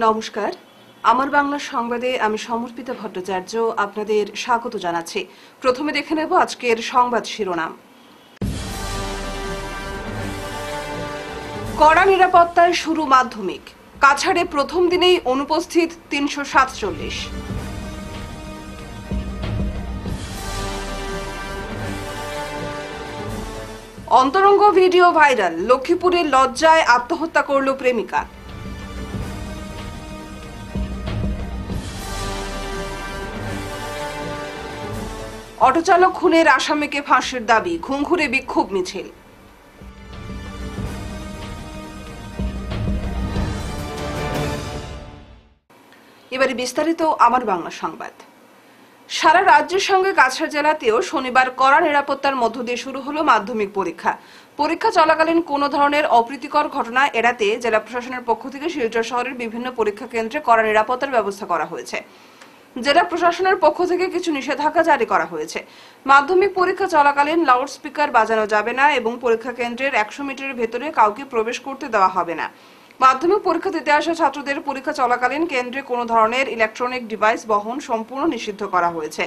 নমস্কার, আমার বাংলা সংবাদে আমি সমর্পিতা ভট্টাচার্য আপনাদের স্বাগত জানাচ্ছি। প্রথমে দেখে নেব আজকের সংবাদ শিরোনাম। কড়া নিরাপত্তায় শুরু মাধ্যমিক, কাছাড়ে প্রথম দিনেই অনুপস্থিত ৩৪৭। অন্তরঙ্গ ভিডিও ভাইরাল, লক্ষ্মীপুরের লজ্জায় আত্মহত্যা করল প্রেমিকা। অটোচালক খুনের আসামিকে ফাঁসির দাবি, ঘুঙঘুরে বিক্ষোভ মিছিল। এবারে বিস্তারিত আমার বাংলা সংবাদ। সারা রাজ্যের সঙ্গে কাছাড় জেলাতেও শনিবার কড়া নিরাপত্তার মধ্য দিয়ে শুরু হলো মাধ্যমিক পরীক্ষা। পরীক্ষা চলাকালীন কোনো ধরনের অপ্রীতিকর ঘটনা এড়াতে জেলা প্রশাসনের পক্ষ থেকে শিলচর শহরের বিভিন্ন পরীক্ষা কেন্দ্রে কড়া নিরাপত্তার ব্যবস্থা করা হয়েছে। জেলা প্রশাসনের পক্ষ থেকে কিছু নিষেধাজ্ঞা জারি করা হয়েছে। মাধ্যমিক পরীক্ষা চলাকালীন লাউড স্পিকার বাজানো যাবে না এবং পরীক্ষা কেন্দ্রের ১০০ মিটারের ভেতরে কাউকে প্রবেশ করতে দেওয়া হবে না। মাধ্যমিক পরীক্ষা দিতে আসা ছাত্রদের পরীক্ষা চলাকালীন কেন্দ্রে কোনো ধরনের ইলেকট্রনিক ডিভাইস বহন সম্পূর্ণ নিষিদ্ধ করা হয়েছে।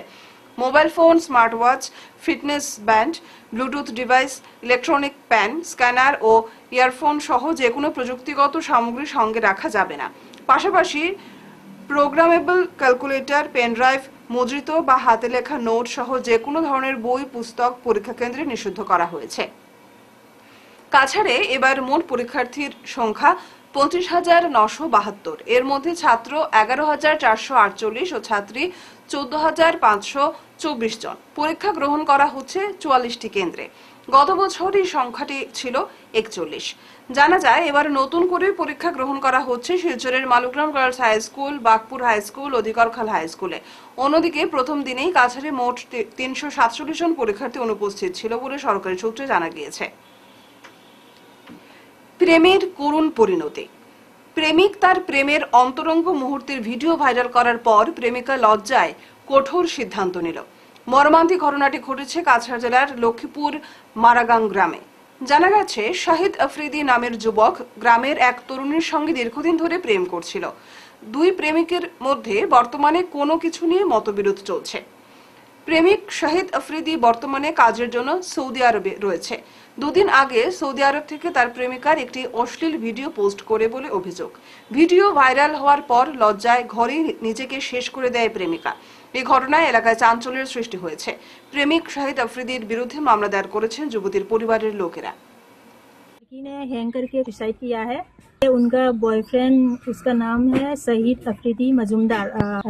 Mobile phone, smart watch, fitness band, bluetooth device, electronic pen, scanner ও ইয়ারফোন সহ যে কোনো প্রযুক্তিগত সামগ্রী সঙ্গে রাখা যাবে না। পাশাপাশি প্রোগ্রামেবল ক্যালকুলেটর, পেনড্রাইভ, মুদ্রিত বা হাতে লেখা নোট সহ যে কোনো ধরনের বই পুস্তক পরীক্ষা কেন্দ্রে নিষিদ্ধ করা হয়েছে। কাছাড়ে এবার মোট পরীক্ষার্থীর সংখ্যা ২৫,৯৭২। এর মধ্যে ছাত্র ১১,৪৪৮ ও ছাত্রী ১৪,৫২৪ জন। পরীক্ষা গ্রহণ করা হচ্ছে ৪৪টি কেন্দ্রে। গত বছর এই সংখ্যাটি ছিল ৪১। জানা যায় এবার নতুন করে পরীক্ষা গ্রহণ করা হচ্ছে শিলচরের Malugram girls high school, Bagpur high school, Adhikarkhal high স্কুলে। অন্যদিকে প্রথম দিনেই কাছাড়ে মোট ৩৪৭ জন পরীক্ষার্থী অনুপস্থিত ছিল বলে সরকারি সূত্রে জানা গিয়েছে। প্রেমের করুণ পরিণতি। প্রেমিক তার প্রেমের অন্তরঙ্গ মুহূর্তের ভিডিও ভাইরাল করার পর প্রেমিকা লজ্জায় কঠোর সিদ্ধান্ত নিল। মর্মান্তিক ঘটনাটি ঘটেছে কাছাড় জেলার লক্ষ্মীপুর মারাগাং গ্রামে। জানা গেছে শাহিদ আফ্রিদি নামের যুবক গ্রামের এক তরুণীর সঙ্গে দীর্ঘদিন ধরে প্রেম করছিল। দুই প্রেমিকের মধ্যে বর্তমানে কোনো কিছু নিয়ে মতবিরোধ চলছে। প্রেমিক শাহিদ আফ্রিদি বর্তমানে কাজের জন্য সৌদি আরবে রয়েছে। দুদিন আগে সৌদি আরব থেকে তার প্রেমিকার একটি অশ্লীল ভিডিও পোস্ট করে বলে অভিযোগ। ভিডিও ভাইরাল হওয়ার পর লজ্জায় ঘরেই নিজেকে শেষ করে দেয় প্রেমিকা। এই ঘটনায় এলাকায় চাঞ্চল্যের সৃষ্টি হয়েছে। প্রেমিক শাহিদ আফ্রিদির বিরুদ্ধে মামলা দায়ের করেছেন যুবতীর পরিবারের লোকেরা। ने हैंग करके सुसाइड किया है। उनका बॉयफ्रेंड, उसका नाम है शहीद अफरीदी मजूमदार,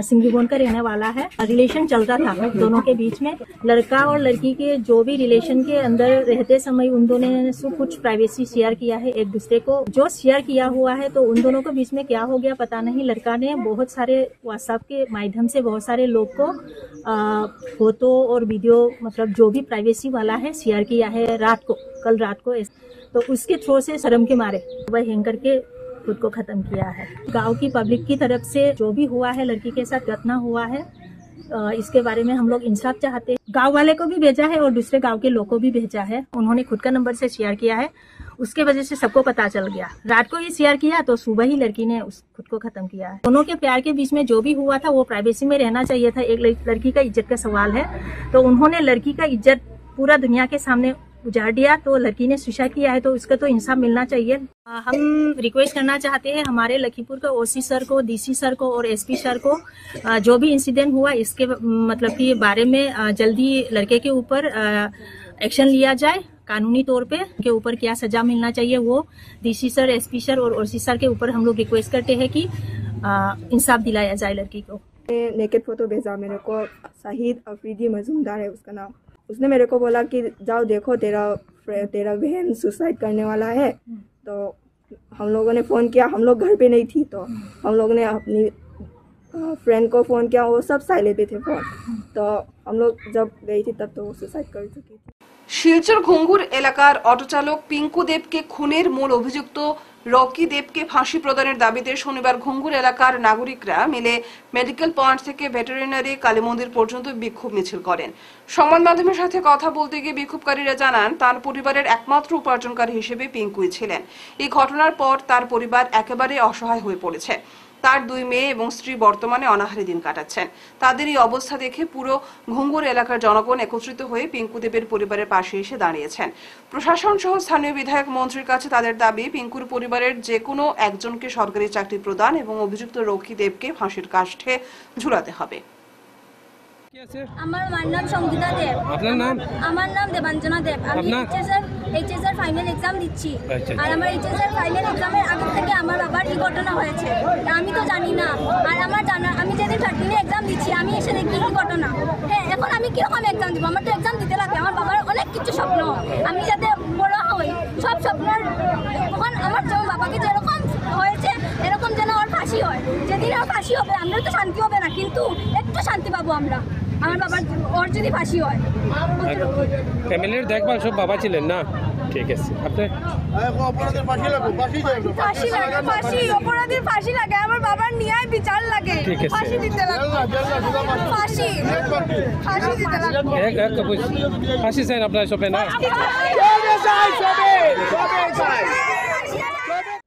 सिंगीबोन का रहने वाला है। रिलेशन चलता था दोनों के बीच में। लड़का और लड़की के जो भी रिलेशन के अंदर रहते समय उन दोनों ने कुछ प्राइवेसी शेयर किया है एक दूसरे को। जो शेयर किया हुआ है तो उन दोनों के बीच में क्या हो गया पता नहीं। लड़का ने बहुत सारे व्हाट्सएप के माध्यम से बहुत सारे लोग को फोटो और वीडियो, मतलब जो भी प्राइवेसी वाला है, शेयर किया है कल रात को। तो उसके थ्रू से शर्म के मारे वह हैंग करके खुद को खत्म किया है। गांव की पब्लिक की तरफ से जो भी हुआ है, लड़की के साथ घटना हुआ है, इसके बारे में हम लोग इंसाफ चाहते हैं। गांव वाले को भी भेजा है और दूसरे गांव के लोग को भी भेजा है। उन्होंने खुद का नंबर से शेयर किया है, उसके वजह से सबको पता चल गया। रात को ही शेयर किया तो सुबह ही लड़की ने खुद को खत्म किया है। दोनों के प्यार के बीच में जो भी हुआ था वो प्राइवेसी में रहना चाहिए था। एक लड़की का इज्जत का सवाल है, तो उन्होंने लड़की का इज्जत पूरा दुनिया के सामने उजाड़ दिया। तो लड़की ने सुसाइड किया है तो उसका तो इंसाफ मिलना चाहिए। हम रिक्वेस्ट करना चाहते हैं हमारे लखीमपुर के ओसी सर को, डीसी सर को और एसपी सर को, जो भी इंसिडेंट हुआ इसके मतलब कि बारे में जल्दी लड़के के ऊपर एक्शन लिया जाए। कानूनी तौर पे के ऊपर क्या सजा मिलना चाहिए वो डीसी सर, एसपी सर और ओसी सर के ऊपर हम लोग रिक्वेस्ट करते हैं कि इंसाफ दिलाया जाए लड़की को। नेकेड फोटो भेजा मेरे को, शहीद अफरीदी मजूमदार है उसका नाम। उसने मेरे को बोला कि जाओ देखो तेरा बहन सुसाइड करने वाला है। तो हम लोगों ने फ़ोन किया, हम लोग घर पे नहीं थी, तो हम लोग ने अपनी फ्रेंड को फ़ोन किया, वो सब साइलेंट पे थे फ़ोन। तो हम लोग जब गई थी तब तो वो सुसाइड कर चुकी थी। শিলচর ঘুঙুর এলাকার অটোচালক পিঙ্কু দেবকে খুনের মূল অভিযুক্ত রকি দেবকে ফাঁসি প্রদানের দাবিতে শনিবার ঘুঙুর এলাকার নাগরিকরা মিলে মেডিকেল পয়েন্ট থেকে ভেটেরিনারি কালী মন্দির পর্যন্ত বিক্ষোভ মিছিল করেন। সংবাদ মাধ্যমের সাথে কথা বলতে গিয়ে বিক্ষোভকারীরা জানান তার পরিবারের একমাত্র উপার্জনকারী হিসেবে পিঙ্কুই ছিলেন। এই ঘটনার পর তার পরিবার একেবারে অসহায় হয়ে পড়েছে। তার 2 মেয়ে এবং স্ত্রী বর্তমানে অনাহারে দিন কাটাচ্ছেন। তাদের এই অবস্থা দেখে পুরো ঘুঙ্গুর এলাকার জনগণ একত্রিত হয়ে পিঙ্কু দেবের পরিবারের পাশে এসে দাঁড়িয়েছেন। প্রশাসন সহ স্থানীয় বিধায়ক মন্ত্রীর কাছে তাদের দাবি, পিঙ্কুর পরিবারের যে কোনো একজনকে সরকারি চাকরি প্রদান এবং অভিযুক্ত রক্ষী দেবকে ফাঁসির কাষ্ঠে ঝুলাতে হবে। আমার নাম সঙ্গীতা দেব। আপনার নাম? আমার নাম দেবাঞ্জনা দেব। আমি এইচএসএর ফাইনাল এক্সাম দিচ্ছি। আর আমার এইচএসএর ফাইনাল এক্সামের আগে থেকে আমার বাবার এই ঘটনা হয়েছে, আমি তো জানি না। আর আমার আমি যেদিন 13 এক্সাম দিচ্ছি আমি এসে দেখি এই ঘটনা। হ্যাঁ, এখন আমি কিরকম এক্সাম দিব? আমার তো এক্সাম দিতে লাগে। আমার বাবার অনেক কিছু স্বপ্ন, আমি যাতে বড় হই, সব স্বপ্নের তখন আমার বাবাকে যেরকম হয়েছে এরকম যেন ওর ফাঁসি হয়। যেদিন ওর ফাঁসি হবে আমরা তো শান্তি হবে না, কিন্তু একটু শান্তি পাবো আমরা। আমার বাবার ওর যদি ফাঁসি হয়। ফ্যামিলির দেখভাল সব বাবা ছিলেন না? ঠিক আছে। আপনি অপরাধীর ফাঁসি লাগে, আমার বাবার ন্যায় বিচার লাগে, ফাঁসি দিতে লাগে, ফাঁসি দিতে লাগে। ফাঁসি চাই আপনার সবে না?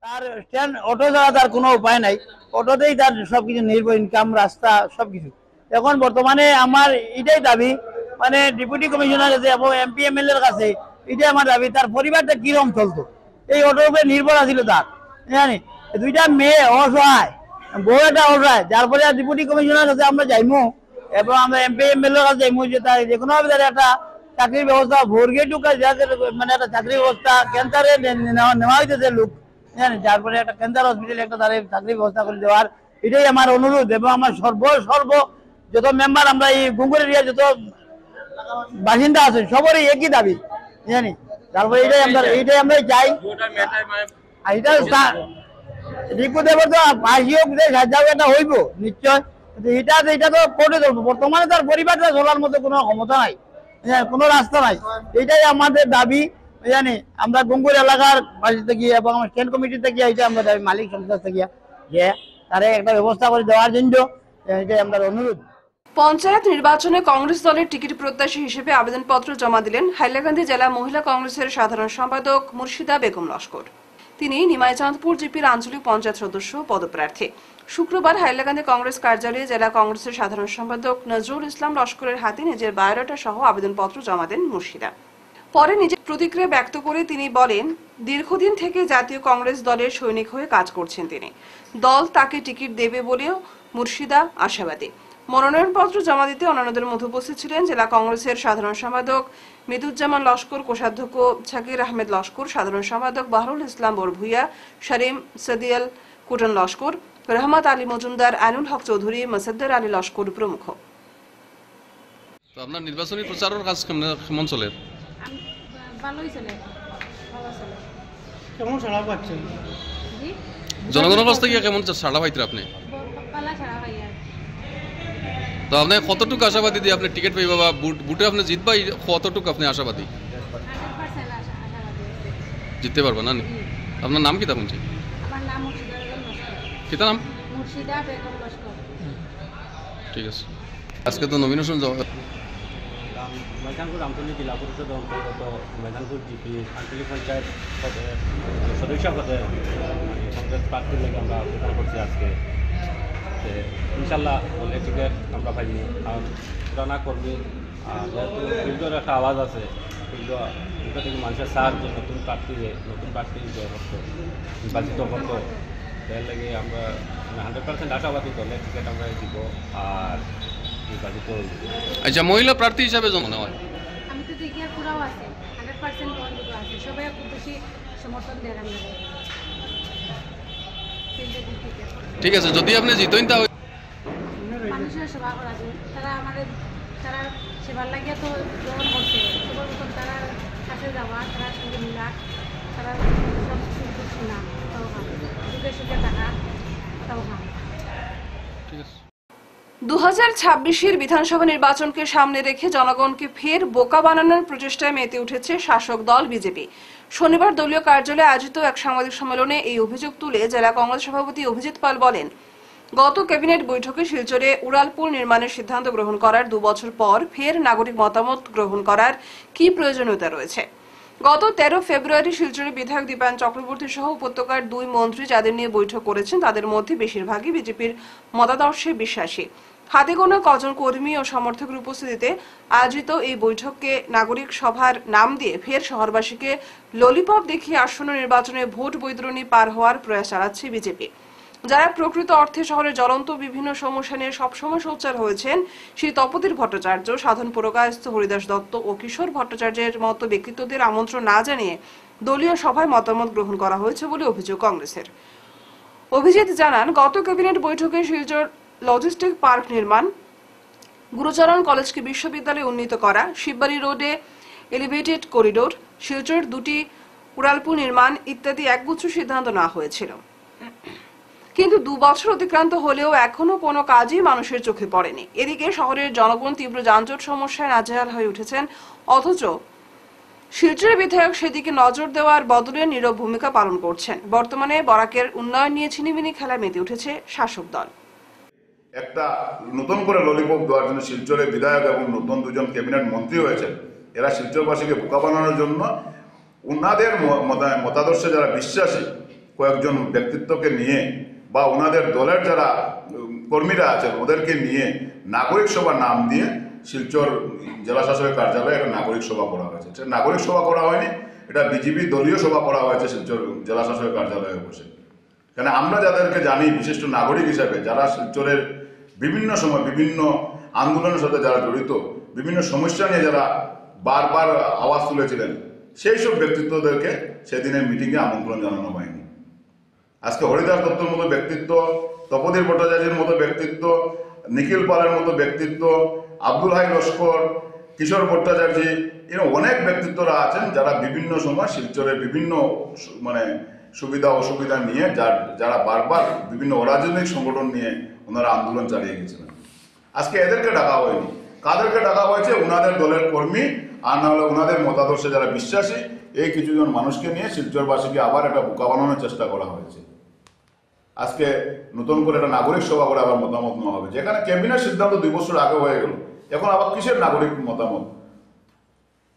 তার স্ট্যান্ড অটো ছাড়া তার কোনো উপায় নাই, অটোতেই তার সবকিছু নির্ভর, ইনকাম, রাস্তা সবকিছু। এখন বর্তমানে আমার এটাই দাবি, মানে ডেপুটি কমিশনার কাছে এবং এমপি এমএলএর কাছে এটাই আমার দাবি, তার পরিবারটা কিরকম চলতো, এই অটোর উপরে নির্ভর আছিল তার, জানি 2টা মেয়ে অসহায়, বউ একটা অসহায়, যার ফলে ডেপুটি কমিশনার কাছে আমরা যাইমু এবং আমরা এমপি এমএলএর কাছে যাইমু যে তার যে কোনো ভাবে একটা চাকরির ব্যবস্থা, ভোরগে টুকা মানে একটা চাকরির ব্যবস্থা, ক্যান্সারে নেওয়া হইতেছে লোক, জানি, যার ফলে একটা ক্যান্সার হসপিটালে একটা তাদের চাকরির ব্যবস্থা করে দেওয়ার এটাই আমার অনুরোধ। এবং আমার সর্ব যত মেম্বার, আমরা এই ঘুঙ্গুর এরিয়া যত বাসিন্দা আছে সবারই একই দাবি, জানি, তারপরে এইটাই আমরা চাই। রিপু দেবের তো ফাঁসি হোক, এটা হইব নিশ্চয়, এটা তো কোর্টে ধরবো। বর্তমানে তার পরিবারটা চলার মতো কোনো ক্ষমতা নাই, কোনো রাস্তা নাই, এটাই আমাদের দাবি, জানি। আমরা ঘুঙ্গুর এলাকার বাসী থেকে এবং আমার স্ট্যান্ড কমিটি থেকে এটা আমরা দাবি, মালিক সংস্থা থেকে, যে তারা একটা ব্যবস্থা করে দেওয়ার জন্য এটাই আমরা অনুরোধ। পঞ্চায়েত নির্বাচনে কংগ্রেস দলের টিকিট প্রত্যাশী হিসেবে আবেদনপত্র জমা দিলেন হাইলাকান্দি জেলা মহিলা কংগ্রেসের সাধারণ সম্পাদক মুর্শিদা বেগম লস্কর। তিনি নিমাইচাঁদপুর জিপির আঞ্চলিক পঞ্চায়েত সদস্য পদপ্রার্থী। শুক্রবার হাইলাকান্দি কংগ্রেস কার্যালয়ে জেলা কংগ্রেসের সাধারণ সম্পাদক নজরুল ইসলাম লস্করের হাতে নিজের বায়োডাটা সহ আবেদনপত্র জমা দেন মুর্শিদা। পরে নিজের প্রতিক্রিয়া ব্যক্ত করে তিনি বলেন, দীর্ঘদিন থেকে জাতীয় কংগ্রেস দলের সৈনিক হয়ে কাজ করছেন তিনি। দল তাকে টিকিট দেবে বলেও মুর্শিদা আশাবাদী। মনোনয়নপত্র জমা দিতে অন্যান্যদের মধ্যে উপস্থিত ছিলেন জেলা কংগ্রেসের সাধারণ সম্পাদক মৃদুজ্জামান লস্কর, কোষাধ্যক্ষ জাকির আহমেদ লস্কর, সাধারণ সম্পাদক বাহরুল ইসলাম বরভুইয়া, শারিম সদিয়াল কুটন লস্কর, রহমত আলী মজুমদার, আইনুল হক চৌধুরী, মোসাদ্দের আলী লস্কর প্রমুখ। তো আপনার নির্বাচনী প্রচারের কাজ কেমন চলে? ভালোই চলে। কেমন সাড়া পাচ্ছেন? জনগণের কাছ থেকে কেমন সাড়া পাইতে আপনি? তো আপনি কতটুকু আশাবাদী দিয়ে আপনি টিকিট পাইবা বা বুটে আপনি জিতবা, কতটুকু আপনি আশাবাদী? জিততে পারবেন না? আপনার নাম কি তা বলছি? আমার নাম মুর্শিদা বেগম লস্কর। কিতা নাম? মুর্শিদা বেগম লস্কর। ঠিক আছে। আজকে তো নমিনেশন ময়দানপুর আঞ্চলিক জেলা পরিষদের অন্তর্গত ময়দানপুর জিপি আঞ্চলিক পঞ্চায়েত সদস্য পদে কংগ্রেস প্রার্থীর লেগে আমরা আবেদন করছি আজকে। ইনশাল্লাহ বলে টিকিট আমরা পাইনি, কারণ পুরানা কর্মী, যেহেতু ফিল্ডের একটা আওয়াজ আছে, ফিল্ড থেকে মানুষের সার যে নতুন প্রার্থী জয় করতো, নির্বাচিত করতো, এর লেগে আমরা 100% আশাবাদী দলে টিকিট আমরা দিব আর নির্বাচিত হইব। আচ্ছা, মহিলা প্রার্থী হিসাবে মনে হয় আমি তো দেখি আর পুরাও আছে, 100% বন্ধু আছে, সবাই খুব বেশি সমর্থন দেয় আমরা। ঠিক আছে, যদি আপনি জিতেন তাহলে মানুষের সেবা করা যায়, তারা সেবার লাগিয়ে তো গ্রহণ করছে, সবার মতন তারা কাছে যাওয়া, তারা সঙ্গে মিলা, তারা সব সুযোগ শোনা, তাও খান, সুখে সুখে টাকা, তাও খান। ঠিক আছে। 2026-এর বিধানসভা নির্বাচনকে সামনে রেখে জনগণকে ফের বোকা বানানোর প্রচেষ্টায় মেতে উঠেছে শাসক দল বিজেপি। শনিবার দলীয় কার্যালয়ে আয়োজিত এক সাংবাদিক সম্মেলনে এই অভিযোগ তুলে জেলা কংগ্রেস সভাপতি অভিজিৎ পাল বলেন, গত ক্যাবিনেট বৈঠকে শিলচরে উড়ালপুল নির্মাণের সিদ্ধান্ত গ্রহণ করার 2 বছর পর ফের নাগরিক মতামত গ্রহণ করার কি প্রয়োজনীয়তা রয়েছে। গত 13 ফেব্রুয়ারি শিলচরের বিধায়ক দীপায়ন চক্রবর্তী সহ উপত্যকার 2 মন্ত্রী যাদের নিয়ে বৈঠক করেছেন তাদের মধ্যে বেশিরভাগই বিজেপির মতাদর্শে বিশ্বাসী। হাতে গোনা কজন কর্মী ও সমর্থকের উপস্থিতিতে আয়োজিত এই বৈঠককে নাগরিক সভার নাম দিয়ে ফের শহরবাসীকে ললিপপ দেখিয়ে আসন্ন নির্বাচনে ভোট বৈতরণী পার হওয়ার প্রয়াস চালাচ্ছে বিজেপি। যারা প্রকৃত অর্থে শহরের জ্বলন্ত বিভিন্ন সমস্যা নিয়ে সবসময় সোচ্চার হয়েছেন সেই তপোধীর ভট্টাচার্য, সাধন পুরকায়স্থ হরিদাস দত্ত ও কিশোর ভট্টাচার্যের মতো ব্যক্তিত্বদের আমন্ত্রণ না জানিয়ে দলীয় সভায় মতামত গ্রহণ করা হয়েছে বলে অভিযোগ কংগ্রেসের। অভিজিৎ জানান, গত ক্যাবিনেট বৈঠকে শিলচর লজিস্টিক পার্ক নির্মাণ, গুরুচরণ কলেজকে বিশ্ববিদ্যালয়ে উন্নীত করা, শিববাড়ি রোডে এলিভেটেড করিডোর, শিলচর 2টি উড়ালপুল নির্মাণ ইত্যাদি একগুচ্ছ সিদ্ধান্ত নেওয়া হয়েছিল। কিন্তু 2 বছর অতিক্রান্ত হলেও এখনো কোনো কাজই মানুষের চোখে পড়েনি। এদিকে শহরের জনগণ তীব্র যানজট সমস্যায় নাজেহাল হয়ে উঠেছেন, অথচ শিলচরের বিধায়ক সেদিকে নজর দেওয়ার বদলে নীরব ভূমিকা পালন করছেন। বর্তমানে বরাকের উন্নয়ন নিয়ে ছিনিমিনি খেলা মেতে উঠেছে শাসক দল। একটা নতুন করে ললিপপ দেওয়ার জন্য শিলচরের বিধায়ক এবং নতুন 2জন ক্যাবিনেট মন্ত্রী হয়েছেন, এরা শিলচরবাসীকে বোকা বানানোর জন্য উনাদের মতাদর্শে যারা বিশ্বাসী কয়েকজন ব্যক্তিত্বকে নিয়ে বা ওনাদের দলের যারা কর্মীরা আছেন ওদেরকে নিয়ে নাগরিক সভা নাম দিয়ে শিলচর জেলা শাসকের কার্যালয়ে একটা নাগরিক সভা করা হয়েছে। সেটা নাগরিক সভা করা হয়নি, এটা বিজেপি দলীয় সভা করা হয়েছে শিলচর জেলা শাসকের কার্যালয়ে বসে। কেন আমরা যাদেরকে জানি বিশিষ্ট নাগরিক হিসাবে, যারা শিলচরের বিভিন্ন সময় বিভিন্ন আন্দোলনের সাথে যারা জড়িত, বিভিন্ন সমস্যা নিয়ে যারা বারবার আওয়াজ তুলেছিলেন, সেই সব ব্যক্তিত্বদেরকে সেদিনের মিটিংয়ে আমন্ত্রণ জানানো হয়নি। আজকে হরিদাস দত্তর মতো ব্যক্তিত্ব, তপোধীর ভট্টাচার্যের মতো ব্যক্তিত্ব, নিখিল পালের মতো ব্যক্তিত্ব, আব্দুল হাই লস্কর, কিশোর ভট্টাচার্য, এরকম অনেক ব্যক্তিত্বরা আছেন যারা বিভিন্ন সময় শিলচরের বিভিন্ন সুবিধা অসুবিধা নিয়ে যারা বারবার বিভিন্ন অরাজনৈতিক সংগঠন নিয়ে ওনারা আন্দোলন চালিয়ে গেছিলেন। আজকে এদেরকে ডাকা হয়নি, কাদেরকে ডাকা হয়েছে? ওনাদের দলের কর্মী, আর না হলে ওনাদের মতাদর্শে যারা বিশ্বাসী, এই কিছুজন মানুষকে নিয়ে শিলচরবাসীকে আবার একটা বোকা বানানোর চেষ্টা করা হয়েছে। আজকে নতুন করে একটা নাগরিক সভা করে আবার মতামত নেওয়া হবে, যেখানে ক্যাবিনেট সিদ্ধান্ত 2 বছর আগে হয়ে গেল, এখন আবার কিসের নাগরিক মতামত?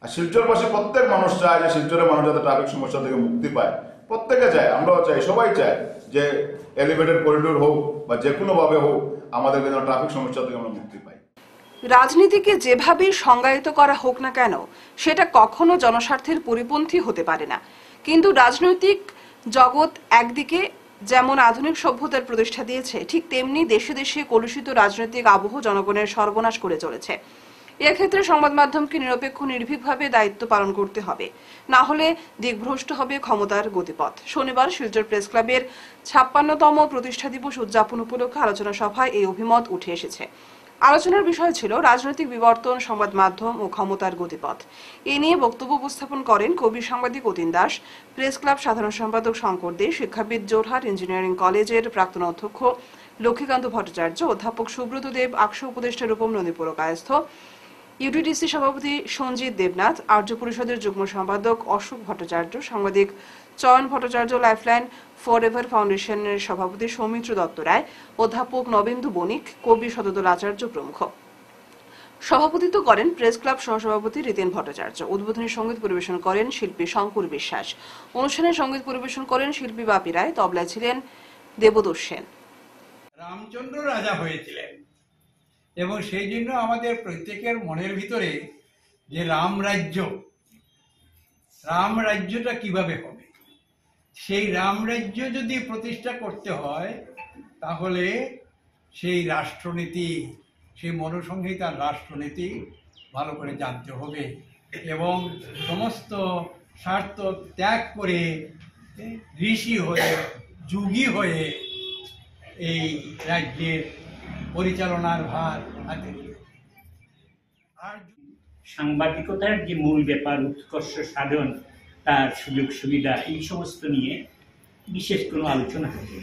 আর শিলচরবাসী প্রত্যেক মানুষ চায় যে শিলচরের মানুষ যাতে ট্রাফিক সমস্যা থেকে মুক্তি পায়, প্রত্যেকে চায়, আমরাও চাই, সবাই চায় যে এলিভেটেড করিডোর হোক বা যে কোনোভাবে হোক আমাদেরকে যেন ট্রাফিক সমস্যা থেকে আমরা মুক্তি পাই। রাজনীতিকে যেভাবেই সংজ্ঞায়িত করা হোক না কেন, সেটা কখনো জনস্বার্থের পরিপন্থী হতে পারে না। কিন্তু রাজনৈতিক জগৎ একদিকে যেমন আধুনিক সভ্যতার প্রতিষ্ঠা দিয়েছে, ঠিক তেমনি দেশে দেশে কলুষিত রাজনৈতিক আবহ জনগণের সর্বনাশ করে চলেছে। এক্ষেত্রে সংবাদ মাধ্যমকে নিরপেক্ষ নির্ভীকভাবে দায়িত্ব পালন করতে হবে, না হলে দিকভ্রষ্ট হবে ক্ষমতার গতিপথ। শনিবার শিলচর প্রেস ক্লাবের 56তম প্রতিষ্ঠা দিবস উদযাপন উপলক্ষে আলোচনা সভায় এই অভিমত উঠে এসেছে। আলোচনার বিষয় ছিল রাজনৈতিক বিবর্তন, সংবাদ মাধ্যম ও ক্ষমতার গতিপথ। এ নিয়ে বক্তব্য উপস্থাপন করেন কবি সাংবাদিক অতীন দাস, প্রেস ক্লাব সাধারণ সম্পাদক শঙ্কর দে, শিক্ষাবিদ জোরহাট ইঞ্জিনিয়ারিং কলেজের প্রাক্তন অধ্যক্ষ লক্ষ্মীকান্ত ভট্টাচার্য, অধ্যাপক সুব্রত দেব, আকশ উপদেষ্টা রূপম নন্দী পুরকায়স্থ, ইউটিডিসি সভাপতি সঞ্জিত দেবনাথ, আর্য পরিষদের যুগ্ম সম্পাদক অশোক ভট্টাচার্য, সাংবাদিক চয়ন ভট্টাচার্য, লাইফলাইন ফরএভার ফাউন্ডেশনের সভাপতি সৌমিত্র দত্ত রায়, অধ্যাপক নবেন্দু বণিক, কবি শতদল আচার্য প্রমুখ। সভাপতিত্ব করেন প্রেস ক্লাব সহসভাপতি রিতেন ভট্টাচার্য। উদ্বোধনী সঙ্গীত পরিবেশন করেন শিল্পী শঙ্কর বিশ্বাস। অনুষ্ঠানে সঙ্গীত পরিবেশন করেন শিল্পী বাপি রায়। তবলায় ছিলেন দেবদোষ সেন। রামচন্দ্র রাজা হয়েছিলেন এবং সেই জন্য আমাদের প্রত্যেকের মনের ভিতরে যে রামরাজ্যটা কিভাবে হবে, সেই রামরাজ্য যদি প্রতিষ্ঠা করতে হয় তাহলে সেই রাষ্ট্রনীতি, সেই মনুসংহিতার রাষ্ট্রনীতি ভালো করে জানতে হবে এবং সমস্ত স্বার্থ ত্যাগ করে ঋষি হয়ে, যোগী হয়ে এই রাজ্যের পরিচালনার ভার হাতে নিয়ে। আর সাংবাদিকতার যে মূল ব্যাপার, উৎকর্ষ সাধন, তার সুযোগ সুবিধা, এই সমস্ত নিয়ে বিশেষ কোনো আলোচনা হতো।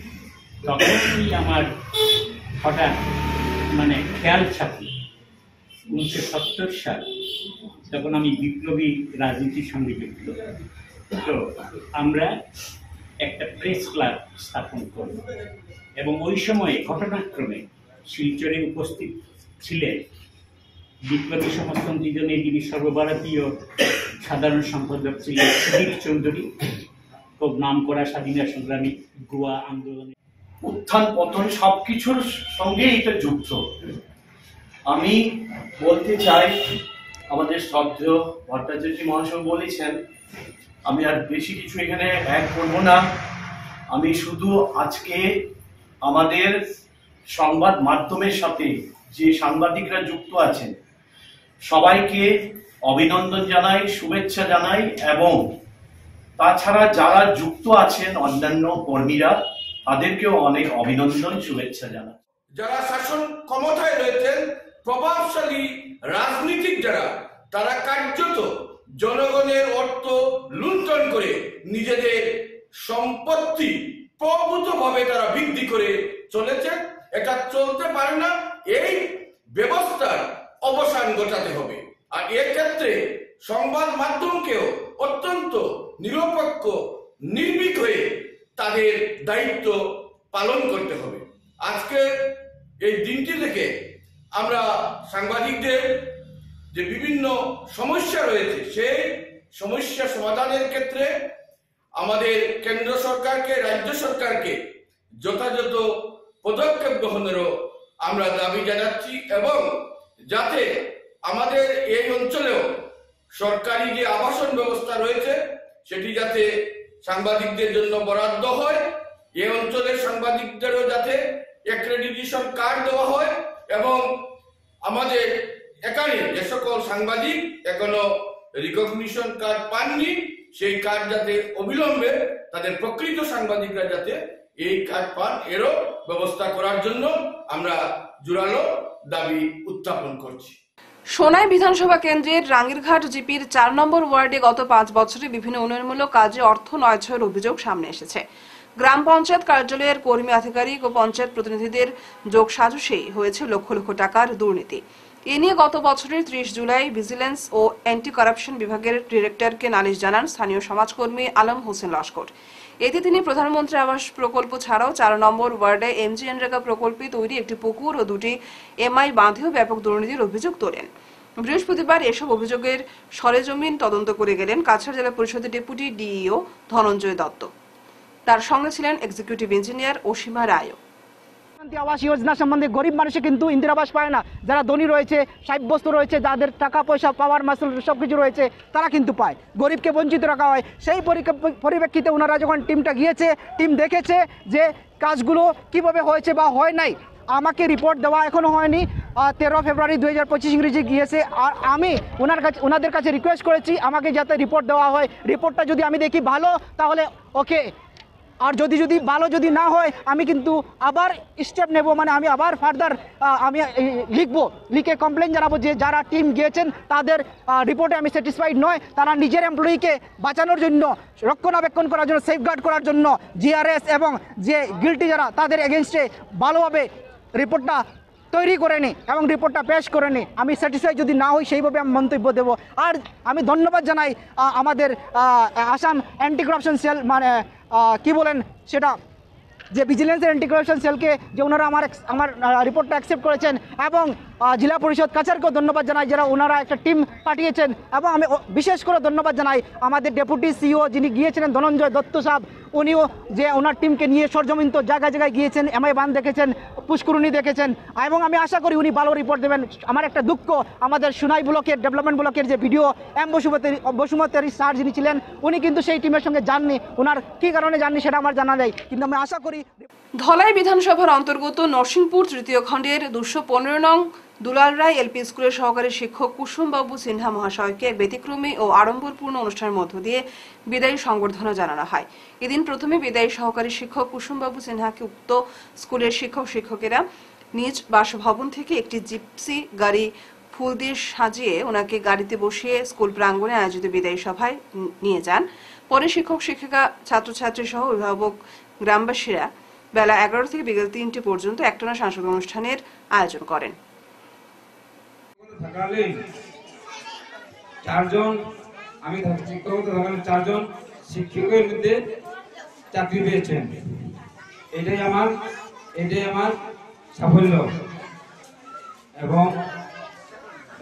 তখনই আমার হঠাৎ খেয়াল ছাপি 1970 সাল, তখন আমি বিপ্লবী রাজনীতির সঙ্গে যুক্ত। তো আমরা একটা প্রেস ক্লাব স্থাপন করব এবং ওই সময়ে ঘটনাক্রমে শিলচরে উপস্থিত ছিলেন বিপ্লবী সমাজতন্ত্রী দলের যিনি সর্বভারতীয় সাধারণ সম্পাদক ছিলেন সুদীপ চৌধুরী, খুব নাম করা স্বাধীনতা সংগ্রামী, গোয়া আন্দোলনে উত্থান পতন সবকিছুর সঙ্গে এটা যুক্ত। আমি বলতে চাই, আমাদের শ্রদ্ধেয় ভট্টাচার্য মহাশয় বলেছেন, আমি আর বেশি কিছু এখানে অ্যাড করবো না। আমি শুধু আজকে আমাদের সংবাদ মাধ্যমের সাথে যে সাংবাদিকরা যুক্ত আছেন সবাইকে অভিনন্দন জানাই, শুভেচ্ছা জানাই, এবং তাছাড়া যারা যুক্ত আছেন অন্যান্য কর্মীরা তাদেরকেও অনেক অভিনন্দন, শুভেচ্ছা জানাই। যারা শাসন ক্ষমতায় রয়েছেন, প্রভাবশালী রাজনীতিক যারা, তারা কার্যত জনগণের অর্থ লুণ্ঠন করে নিজেদের সম্পত্তি প্রভূতভাবে তারা বৃদ্ধি করে চলেছে। এটা চলতে পারে না। এই ব্যবস্থার অবসান ঘটাতে হবে। আর এর ক্ষেত্রে সংবাদ মাধ্যমকেও অত্যন্ত নিরপেক্ষ, নির্ভীক হয়ে তাদের দায়িত্ব পালন করতে হবে। আজকে এই দিনটি থেকে আমরা সাংবাদিকদের যে বিভিন্ন সমস্যা রয়েছে, সেই সমস্যা সমাধানের ক্ষেত্রে আমাদের কেন্দ্র সরকারকে, রাজ্য সরকারকে যথাযথ পদক্ষেপ গ্রহণেরও আমরা দাবি জানাচ্ছি, এবং যাতে আমাদের এই অঞ্চলেও সরকারি যে আবাসন ব্যবস্থা রয়েছে সেটি যাতে সাংবাদিকদের জন্য বরাদ্দ হয়, এই অঞ্চলের সাংবাদিকদেরও যাতে অ্যাক্রেডিটেশন কার্ড দেওয়া হয়, এবং আমাদের এখানে যে সকল সাংবাদিক এখনো রিকগনিশন কার্ড পাননি সেই কার্ড যাতে অবিলম্বে তাদের প্রকৃত সাংবাদিকরা যাতে এই কার্ড পান, এরও ব্যবস্থা করার জন্য আমরা জোরালো দাবি উত্থাপন করছি। সোনাই বিধানসভা কেন্দ্রের রাঙ্গিরঘাট জিপির ৪ নম্বর ওয়ার্ডে গত ৫ বছরে বিভিন্ন উন্নয়নমূলক কাজে অর্থ নয়ছয়ের অভিযোগ সামনে এসেছে। গ্রাম পঞ্চায়েত কার্যালয়ের কর্মী, আধিকারিক ও পঞ্চায়েত প্রতিনিধিদের যোগ সাজসেই হয়েছে লক্ষ লক্ষ টাকার দুর্নীতি। এ নিয়ে গত বছরের ৩০ জুলাই ভিজিলেন্স ও অ্যান্টি করাপশন বিভাগের ডিরেক্টরকে নালিশ জানান স্থানীয় সমাজকর্মী আলম হোসেন লস্কর। এতে তিনি প্রধানমন্ত্রী আবাস প্রকল্প ছাড়াও ৪ নম্বর ওয়ার্ডে এমজিএনরেগা প্রকল্পে তৈরি একটি পুকুর ও ২টি এমআই বাঁধেও ব্যাপক দুর্নীতির অভিযোগ তোলেন। বৃহস্পতিবার এসব অভিযোগের সরেজমিন তদন্ত করে গেলেন কাছাড় জেলা পরিষদের ডেপুটি ডিইও ধনঞ্জয় দত্ত। তার সঙ্গে ছিলেন এক্সিকিউটিভ ইঞ্জিনিয়ার অসীমা রায়। আবাস যোজনা সম্বন্ধে গরিব মানুষে কিন্তু ইন্দিরা আবাস পায় না। যারা ধনী রয়েছে, সাব্যস্ত রয়েছে, যাদের টাকা পয়সা পাওয়ার মাসুল সবকিছু রয়েছে, তারা কিন্তু পায়। গরিবকে বঞ্চিত রাখা হয়। সেই পরিপ্রেক্ষিতে ওনারা যখন টিমটা গিয়েছে, টিম দেখেছে যে কাজগুলো কিভাবে হয়েছে বা হয় নাই। আমাকে রিপোর্ট দেওয়া এখনো হয়নি। 13 ফেব্রুয়ারি 2025 ইংরেজি গিয়েছে। আর আমি ওনাদের কাছে রিকোয়েস্ট করেছি আমাকে যাতে রিপোর্ট দেওয়া হয়। রিপোর্টটা যদি আমি দেখি ভালো তাহলে ওকে, আর যদি ভালো যদি না হয় আমি কিন্তু আবার স্টেপ নেব, মানে আমি আবার ফার্দার আমি লিখে কমপ্লেন জানাবো যে যারা টিম গিয়েছেন তাদের রিপোর্টে আমি স্যাটিসফাইড নয়। তারা নিজের এমপ্লয়িকে বাঁচানোর জন্য, রক্ষণাবেক্ষণ করার জন্য, সেফগার্ড করার জন্য জিআরএস এবং যে গিল্টি যারা তাদের এগেনস্টে ভালোভাবে রিপোর্টটা তৈরি করে নি এবং রিপোর্টটা পেশ করে নি। আমি স্যাটিসফাই যদি না হই সেইভাবে আমি মন্তব্য দেব। আর আমি ধন্যবাদ জানাই আমাদের আসাম অ্যান্টি করাপশন সেল, মানে কি বলেন সেটা, যে ভিজিলেন্সের অ্যান্টি করাপশন সেলকে যে ওনারা আমার রিপোর্টটা অ্যাকসেপ্ট করেছেন, এবং জেলা পরিষদ কাছাড়কেও ধন্যবাদ জানাই যারা ওনারা একটা টিম পাঠিয়েছেন। এবং আমি বিশেষ করে ধন্যবাদ জানাই আমাদের ডেপুটি সিইও যিনি গিয়েছিলেন ধনঞ্জয় দত্ত সাহেব, উনিও যে ওনার টিমকে নিয়ে সরজমিন তো জায়গায় জায়গায় গিয়েছেন, এমআই বাঁধ দেখেছেন, পুষ্করণী দেখেছেন, এবং আমি আশা করি উনি ভালো রিপোর্ট দেবেন। আমার একটা দুঃখ, আমাদের সোনাই ব্লকের ডেভেলপমেন্ট ব্লকের যে ভিডিও এম বসুমতারি স্যার যিনি ছিলেন, উনি কিন্তু সেই টিমের সঙ্গে যাননি। ওনার কী কারণে যাননি সেটা আমার জানা নেই, কিন্তু আমি আশা করি। ধলাই বিধানসভার অন্তর্গত নরসিংপুর তৃতীয় খণ্ডের 215 নং দুলাল রায় এলপি স্কুলের সহকারী শিক্ষক কুসুমবাবু সিনহা মহাশয়কে এক ব্যতিক্রমী ও আড়ম্বরপূর্ণ অনুষ্ঠানের মধ্য দিয়ে বিদায়ী সংবর্ধনা জানানো হয়। এদিন প্রথমে বিদায়ী সহকারী শিক্ষক কুসুমবাবু সিনহাকে উক্ত স্কুলের শিক্ষকেরা নিজ বাসভবন থেকে একটি জিপসি গাড়ি ফুল দিয়ে সাজিয়ে ওনাকে গাড়িতে বসিয়ে স্কুল প্রাঙ্গণে আয়োজিত বিদায়ী সভায় নিয়ে যান। পরে শিক্ষক শিক্ষিকা, ছাত্রছাত্রী সহ অভিভাবক, গ্রামবাসীরা বেলা 11 থেকে বিকেল 3টে পর্যন্ত একটানা সাংস্কৃতিক অনুষ্ঠানের আয়োজন করেন। আমি শিক্ষকতা থাকালে 4 জন শিক্ষকের মধ্যে চাকরি পেয়েছেন। এটাই আমার সাফল্য, এবং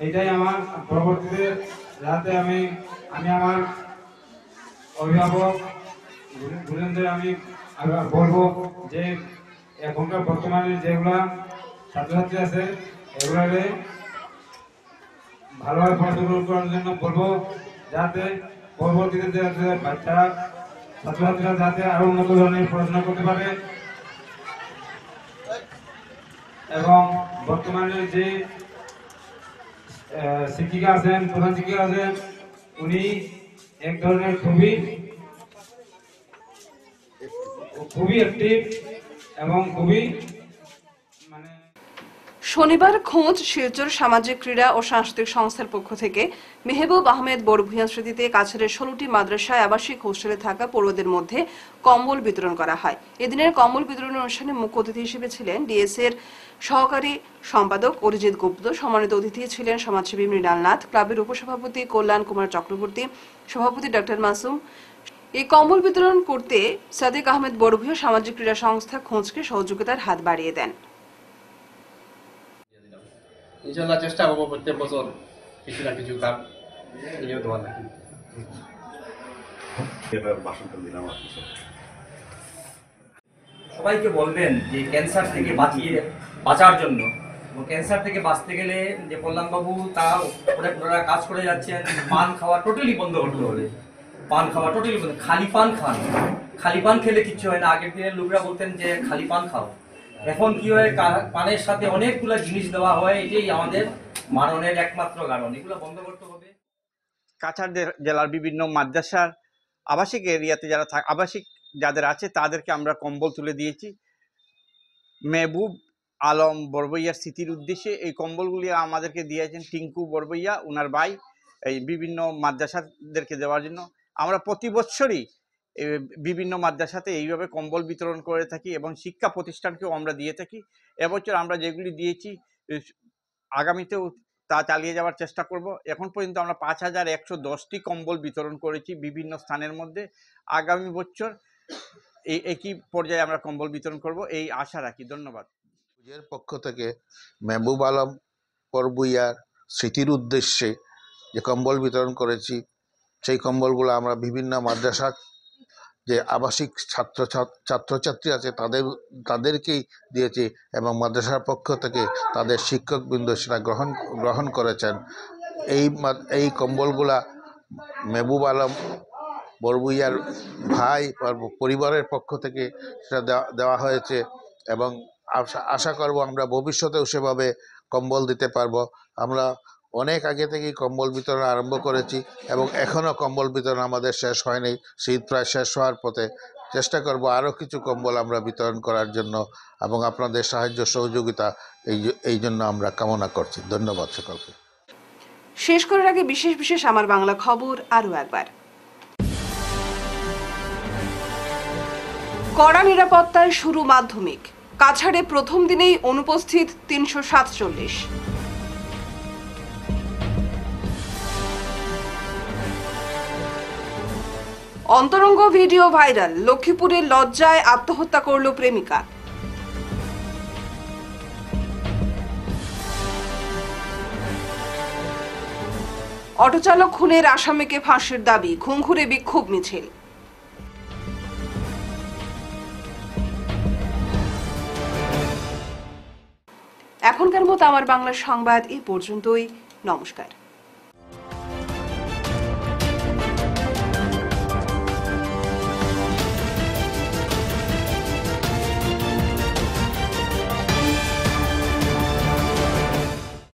এটাই আমার পরবর্তীতে যাতে আমি আমার অভিভাবক গুরুজনদের আমি বলবো যে এখনকার বর্তমানে যেগুলা ছাত্রছাত্রী আছে এগুলাকে ভালোভাবে পড়াশোনা করার জন্য বলবো, যাতে পরবর্তীতে বাচ্চারা ছাত্রছাত্রীরা যাতে আরো উন্নত ধরনের পড়াশোনা করতে পারে। এবং বর্তমানে যে শিক্ষিকা আছেন, প্রধান শিক্ষিকা আছেন, উনি এক ধরনের খুবই অ্যাক্টিভ এবং খুবই শনিবার খোঁজ শিলচর সামাজিক ক্রীড়া ও সাংস্কৃতিক সংস্থার পক্ষ থেকে মেহবুব আহমেদ বড়ভূঁইয়া স্মৃতিতে কাছাড়ের 16টি মাদ্রাসায় আবাসিক হোস্টেলে থাকা পড়ুয়াদের মধ্যে কম্বল বিতরণ করা হয়। এদিনের কম্বল বিতরণ অনুষ্ঠানে মুখ্য অতিথি হিসেবে ছিলেন ডিএস এর সহকারী সম্পাদক অরিজিৎ গুপ্ত, সম্মানিত অতিথি ছিলেন সমাজসেবী মৃণাল নাথ, ক্লাবের উপসভাপতি কল্যাণ কুমার চক্রবর্তী, সভাপতি ডক্টর মাসুম। এই কম্বল বিতরণ করতে সাদিক আহমেদ বড়ভূঁইয়া সামাজিক ক্রীড়া সংস্থা খোঁজকে সহযোগিতার হাত বাড়িয়ে দেন। ইনশাল্লাহ চেষ্টা করবো প্রত্যেক বছর কিছু না কিছু কাজ তোমার নাকি সবাইকে বলবেন যে ক্যান্সার থেকে বাঁচার জন্য, ক্যান্সার থেকে বাঁচতে গেলে যে কল্যাণবাবু তা ওরা কাজ করে যাচ্ছেন, পান খাওয়া টোটালি বন্ধ করতে হবে। পান খাওয়া টোটালি বন্ধ, খালি পান খান, খালি পান খেলে কিচ্ছু হয় না। আগের দিনের লোকরা বলতেন যে খালি পান খাও, এখন কি হয় পানের সাথে অনেকগুলো জিনিস দেওয়া হয়, এটাই আমাদের মারণের একমাত্র কারণ, এগুলো বন্ধ করতে হবে। কাছাড় জেলার বিভিন্ন মাদ্রাসার আবাসিক এরিয়াতে যারা আবাসিক যাদের আছে তাদেরকে আমরা কম্বল তুলে দিয়েছি। মেহবুব আলম বড়ভূঁইয়ার স্মৃতির উদ্দেশ্যে এই কম্বলগুলি আমাদেরকে দিয়েছেন টিঙ্কু বড়ভূঁইয়া, ওনার ভাই, এই বিভিন্ন মাদ্রাসাদেরকে দেওয়ার জন্য। আমরা প্রতি বছরই বিভিন্ন মাদ্রাসাতে এইভাবে কম্বল বিতরণ করে থাকি এবং শিক্ষা প্রতিষ্ঠানকেও আমরা দিয়ে থাকি। এবছর আমরা যেগুলি দিয়েছি আগামীতেও তা চালিয়ে যাওয়ার চেষ্টা করব। এখন পর্যন্ত আমরা 5110টি কম্বল বিতরণ করেছি বিভিন্ন স্থানের মধ্যে। আগামী বছর একই পর্যায়ে আমরা কম্বল বিতরণ করব এই আশা রাখি। ধন্যবাদ। এর পক্ষ থেকে মেহবুব আলম বড়ভূঁইয়ার স্মৃতির উদ্দেশ্যে যে কম্বল বিতরণ করেছি, সেই কম্বলগুলো আমরা বিভিন্ন মাদ্রাসার যে আবাসিক ছাত্রছাত্রী আছে তাদেরকেই দিয়েছি এবং মাদ্রাসার পক্ষ থেকে তাদের শিক্ষকবৃন্দ সেটা গ্রহণ করেছেন। এই কম্বলগুলা মেহবুব আলম বড়ভূঁইয়ার ভাই পরিবারের পক্ষ থেকে সেটা দেওয়া হয়েছে এবং আশা করব আমরা ভবিষ্যতেও সেভাবে কম্বল দিতে পারবো। আমরা অনেক আগে থেকেই কম্বল বিতরণ আরম্ভ করেছি এবং এখনও কম্বল বিতরণ আমাদের শেষ হয়নি। শীত প্রায় শেষ হওয়ার পথে, চেষ্টা করব আরও কিছু কম্বল আমরা বিতরণ করার জন্য এবং আপনাদের সাহায্য সহযোগিতা এই জন্য আমরা কামনা করছি। ধন্যবাদ সকলকে। শেষ করার আগে বিশেষ আমার বাংলা খবর আরও একবার। কড়া নিরাপত্তায় শুরু মাধ্যমিক, কাছাড়ে প্রথম দিনেই অনুপস্থিত 347। অন্তরঙ্গ ভিডিও ভাইরাল, লক্ষ্মীপুরের লজ্জায় আত্মহত্যা করল প্রেমিকা। অটোচালক খুনের আসামিকে ফাঁসির দাবি, ঘুঙঘুরে বিক্ষোভ মিছিল। এখনকার মতো আমার বাংলা সংবাদ এই পর্যন্তই। নমস্কার।